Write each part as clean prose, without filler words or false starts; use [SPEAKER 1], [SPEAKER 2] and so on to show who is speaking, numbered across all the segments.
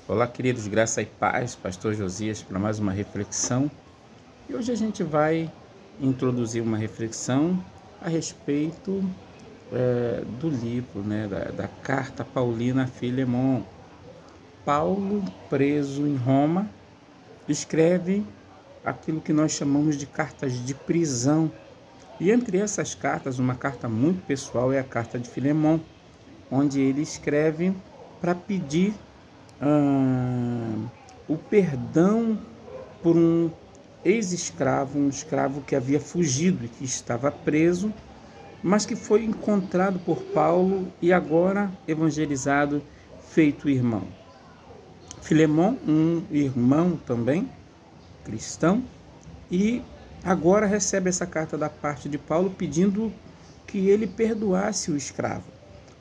[SPEAKER 1] Olá, queridos, graça e paz, Pastor Josias, para mais uma reflexão. E hoje a gente vai introduzir uma reflexão a respeito do livro, da carta paulina a Filemon. Paulo, preso em Roma, escreve aquilo que nós chamamos de cartas de prisão. E entre essas cartas, uma carta muito pessoal é a carta de Filemon, onde ele escreve para pedir o perdão por um ex-escravo, um escravo que havia fugido e que estava preso, mas que foi encontrado por Paulo e agora evangelizado, feito irmão. Filemon, um irmão também, cristão, e agora recebe essa carta da parte de Paulo pedindo que ele perdoasse o escravo,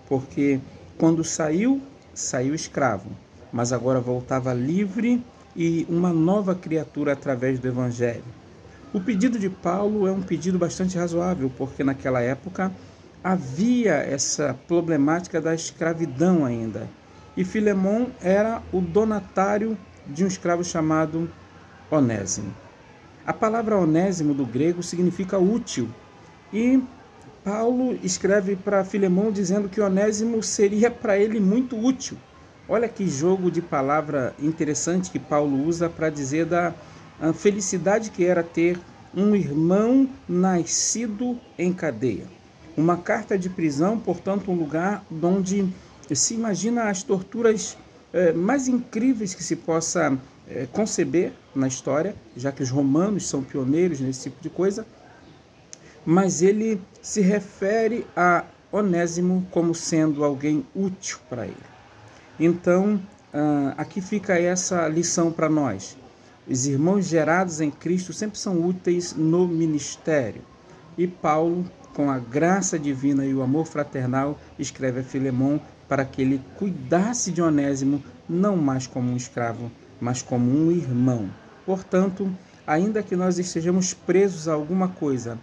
[SPEAKER 1] porque quando saiu escravo, mas agora voltava livre e uma nova criatura através do Evangelho. O pedido de Paulo é um pedido bastante razoável, porque naquela época havia essa problemática da escravidão ainda. E Filemon era o donatário de um escravo chamado Onésimo. A palavra Onésimo do grego significa útil. E Paulo escreve para Filemon dizendo que Onésimo seria para ele muito útil. Olha que jogo de palavra interessante que Paulo usa para dizer da felicidade que era ter um irmão nascido em cadeia. Uma carta de prisão, portanto, um lugar onde se imagina as torturas mais incríveis que se possa conceber na história, já que os romanos são pioneiros nesse tipo de coisa, mas ele se refere a Onésimo como sendo alguém útil para ele. Então, aqui fica essa lição para nós. Os irmãos gerados em Cristo sempre são úteis no ministério. E Paulo, com a graça divina e o amor fraternal, escreve a Filemon para que ele cuidasse de Onésimo, não mais como um escravo, mas como um irmão. Portanto, ainda que nós estejamos presos a alguma coisa,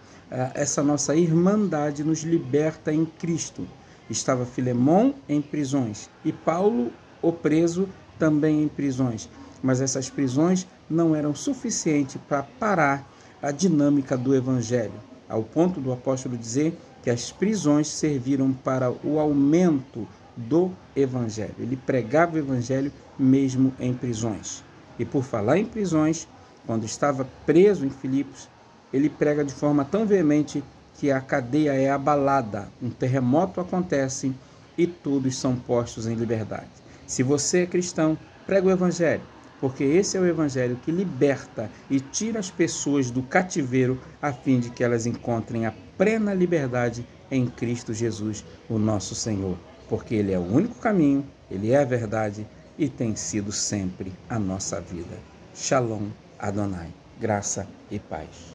[SPEAKER 1] essa nossa irmandade nos liberta em Cristo. Estava Filemon em prisões e Paulo, o preso, também em prisões. Mas essas prisões não eram suficientes para parar a dinâmica do Evangelho, ao ponto do apóstolo dizer que as prisões serviram para o aumento do Evangelho. Ele pregava o Evangelho mesmo em prisões. E por falar em prisões, quando estava preso em Filipos, ele prega de forma tão veemente que a cadeia é abalada, um terremoto acontece e todos são postos em liberdade. Se você é cristão, prega o Evangelho, porque esse é o Evangelho que liberta e tira as pessoas do cativeiro a fim de que elas encontrem a plena liberdade em Cristo Jesus, o nosso Senhor, porque Ele é o único caminho, Ele é a verdade e tem sido sempre a nossa vida. Shalom Adonai, graça e paz.